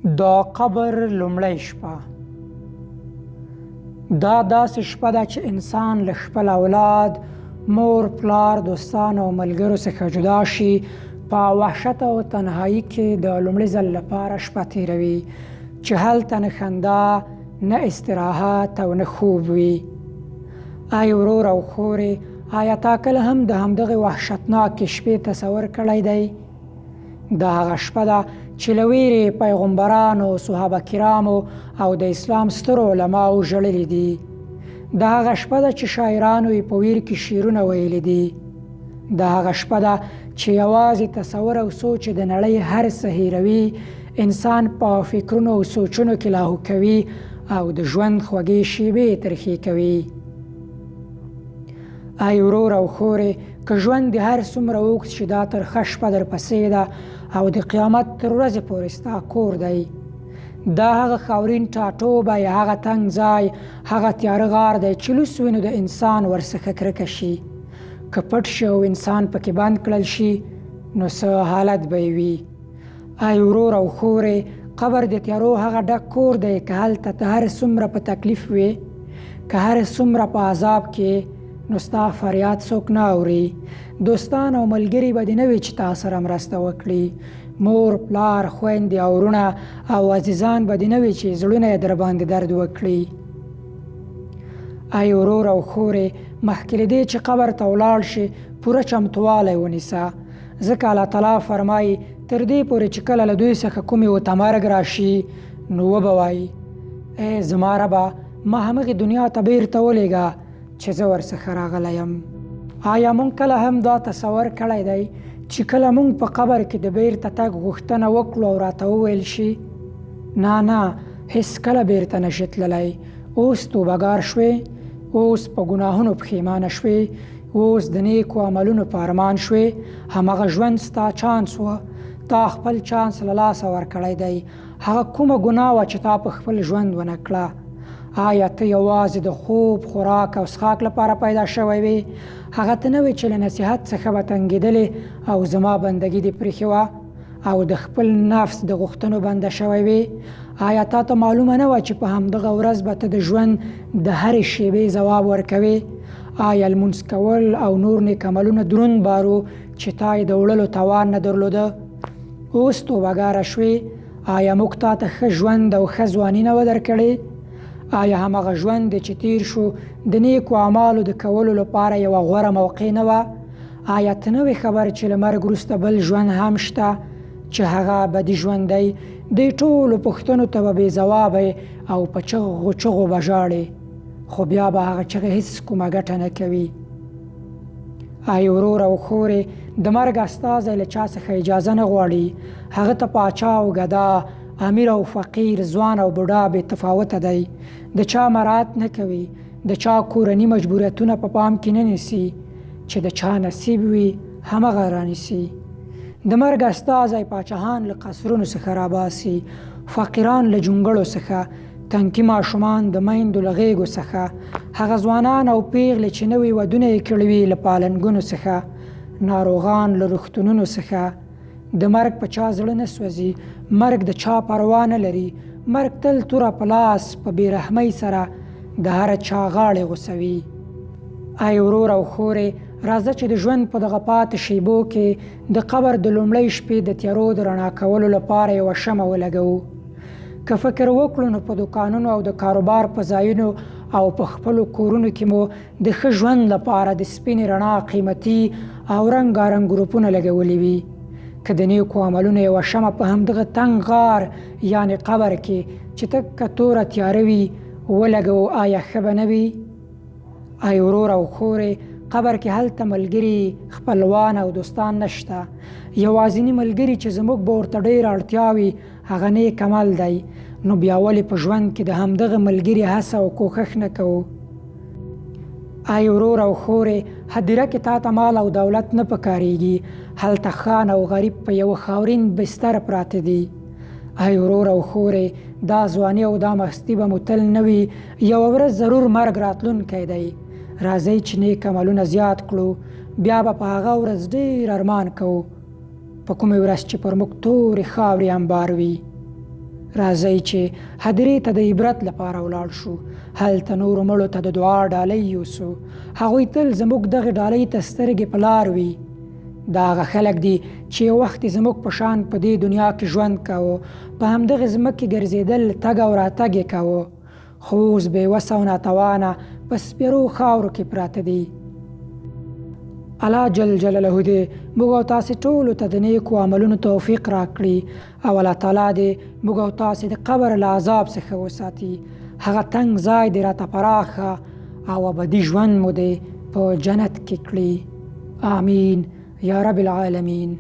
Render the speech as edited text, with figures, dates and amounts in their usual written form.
د قبر لومړۍ شپه. دا داسې شپه ده چې انسان له خپل اولاد، مور، پلار، دوستانو او ملګرو څخه جدا شي. په وحشت او تنهایي کې د لومړي ځل لپاره شپه تیروي چې هلته نه خندا، نه استراحت او نه خوب وي. ای ورور او خورې، آیا تا کله هم د همدغې وحشتناکې شپې تصور کړی دی؟ دا هغه شپه ده چې له ویرې پیغمبرانو، صحابه کرامو او د اسلام سترو علماو ژړلي دي. دا هغه شپه ده چې شاعرانو یې په ویر کې شعرونه ویلي دي. دا هغه شپه ده چې یوازې تصور او سوچ د نړۍ هر څه هیروي، انسان په فکرونو او سوچونو کې لاهو کوي او د ژوند خوږې شیبې ترخې کوي. ای ورور او خورې، که ژوند د هر څومره اوږد چې دا ترخه شپه درپسې ده او د قیامت تر ورځې پورې ستا کور دی. دا هغه خاورین ټاټوبی، هغه تنګ ځای، هغه تیاره غار دی چې لوس وي نو د انسان ورڅخه کرکه شي. که پټ شي او انسان پکې بند کړل شي نو څه حالت به یې وي. ای ورور او خورې، قبر د تیارو هغه ډک کور دی. که هلته ته هر څومره په تکلیف وي، که هر څومره په عذاب کې، نو ستا فریاد څوک نه اوري. دوستان او ملګري به دې نه وي چې تا سره مرسته وکړي. مور، پلار، خویندې او وروڼه او عزیزان به دې نه وي چې زړونه یې در باندې درد وکړي. ای ورور او خورې، مخکې له دې چې قبر ته ولاړ شي پوره چمتوالی ونیسه، ځکه الله تعالی فرمایي تر دې پورې چې کله له دوی څخه کومې ورته مرګ راشي نو وبه وایي: ای زما ربه، ما همغې دنیا ته بېرته ولېږه چې زه ورڅخه راغلی یم. آیا موږ کله هم دا تصور کړی دی چې کله موږ په قبر کې د بېرته تګ غوښتنه وکړو او راته وویل شي نه، هېڅ کله بېرته نشي تللی، اوس توبهګار شوې، اوس په ګناهونو پښیمانه شوې، اوس د نیکو عملونو په ارمان شوې، همغه ژوند ستا چانس وه، تا خپل چانس له لاسه ورکړی دی. هغه کومه ګناه وه چې تا په خپل ژوند ونه کړه؟ آیا ته یوازې د خوب، خوراک او څښاک لپاره پیدا شوی وې؟ هغه ته نه وې چې له نصیحت څخه به تنګېدلې او زما بندګي دې پرېښې وه او د خپل نفس د غوښتنو بنده شوی وې؟ آیا تا ته معلومه نه وه چې په همدغه ورځ به ته د ژوند د هرې شیبې ځواب ورکوې؟ آیا لمونځ کول او نور نیک عملونه دروند بارو چې تا یې د وړلو توان نه درلوده؟ اوس توبهګاره شوې. آیا موږ تا ته ښه ژوند او ښه ځواني نه وه درکړې؟ آیا همغه ژوند دی چې تیر شو د نیکو اعمالو د کولو لپاره یوه غوره موقع نه وه؟ آیا ته نه وې خبر چې له مرګ وروسته بل ژوند هم شته چې هغه ابدي ژوند دی؟ دې ټولو پوښتنو ته به بې ځوابه او په چغو چغو به ژاړې، خو بیا به هغه چغې هېڅ کومه ګټه نه کوي. ای ورور او خورې، د مرګ استازی له چا څخه اجازه نه غواړي. هغه ته پاچا او ګدا، امیر او فقیر، ځوان او بوډا بې تفاوته دی. د چا مراعات نه کوي، د چا کورني مجبوریتونه په پام کې نه نیسي. چې د چا نصیب وي همغه رانیسي. د مرګ استازی پاچاهان له قصرونو څخه راباسي، فقیران له جونګړو څخه، تنکي ماشومان د میندو له غېږو څخه، هغه ځوانان او پیغلې چې نوي ودونه یې کړي وي له پالنګونو څخه، ناروغان له روغتونونو څخه. د مرګ په چا زړه نه سوځي، مرګ د چا پروا نه لري. مرګ تل توره په لاس په بېرحمۍ سره د هر چا غاړې غوڅوي. ای ورور او خورې، راځه چې د ژوند په دغه پاتې شیبو کې د قبر د لومړۍ شپې د تیارو د رڼا کولو لپاره یوه شمع ولګوو. که فکر وکړو نو په دوکانونو او د کاروبار په ځایونو او په خپلو کورونو کې مو د ښه ژوند لپاره د سپینې رڼا قیمتي او رنګارنګ ګروپونه لګولي وي. که د نیکو عملونو یوه شمع په همدغه تنګ غار یعنې قبر کې چې تکه توره تیاره وي ولګوو، آیا ښه به نه وي؟ ای ورور او خورې، قبر کې هلته ملګري، خپلوان او دوستان نشته. یوازینی ملګري چې زموږ به ورته ډېره اړتیا وي هغه نیک عمل دی. نو بیا ولې په ژوند کې د همدغه ملګري هڅه او کوښښ نه کوو؟ ای ورور او خورې، هدیره کې تا ته مال او دولت نه پکارېږي. هلته خان او غریب په یوه خاورین بستر پراته دي. ای ورور او خورې، دا ځواني او دا مستي به مو تل نه وي، یوه ورځ ضرور مرګ راتلونکی دی. راځئ چې نیک عملونه زیات کړو، بیا به په هغه ورځ ډېر ارمان کوو، په کومې ورځ چې پر موږ تورې خاورې انبار وي. راځئ چې هدیرې ته د عبرت لپاره ولاړ شو. هلته نورو مړو ته د دعا ډالۍ یوسو. هغوی تل زموږ دغې ډالۍ ته سترګې په لار وي. دا هغه خلک دي چې یو وخت زموږ په شان په دې دنیا کې ژوند کوو، په همدغې ځمکې ګرځېدل، تګ او راتګ یې کوو، خو اوس بېوسه او ناتوانه په سپېرو خاورو کې پراته دي. الله جل جلاله دې موږ او تاسې ټولو ته د نیکو عملونو توفیق راکړي او الله تعالی دې موږ او تاسې د قبر له عذاب څخه وساتي. هغه تنګ ځای دې راته پراخه او ابدي ژوند مو دې په جنت کې کړي. آمین یا رب العالمین.